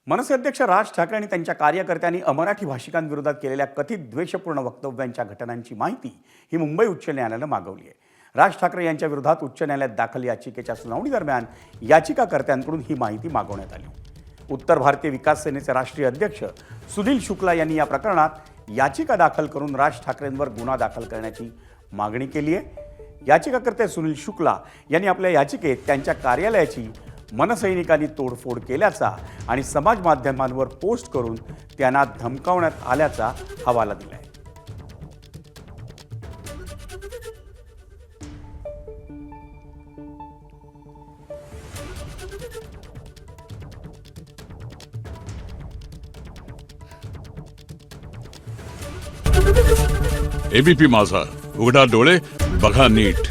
मनसे अध्यक्ष राज ठाकरे आणि त्यांच्या कार्यकर्त्यांनी अमराठी भाषिकांविरोधात केलेल्या कथित द्वेषपूर्ण वक्तव्यांच्या घटनांची माहिती ही मुंबई उच्च न्यायालयानं मागवली आहे. राज ठाकरे यांच्या विरोधात उच्च न्यायालयात दाखल याचिकेच्या सुनावणी दरम्यान याचिकाकर्त्यांकडून ही माहिती मागवण्यात आली. उत्तर भारतीय विकास सेनेचे राष्ट्रीय अध्यक्ष सुनील शुक्ला यांनी या प्रकरणात याचिका दाखल करून राज ठाकरेंवर गुन्हा दाखल करण्याची मागणी केली आहे. याचिकाकर्ते सुनील शुक्ला यांनी आपल्या याचिकेत त्यांच्या कार्यालयाची मनसैनिकांनी तोडफोड केल्याचा आणि समाज माध्यमांवर पोस्ट करून त्यांना धमकावण्यात आल्याचा हवाला दिला आहे. एबीपी माझा, उघडा डोळे बघा नीट.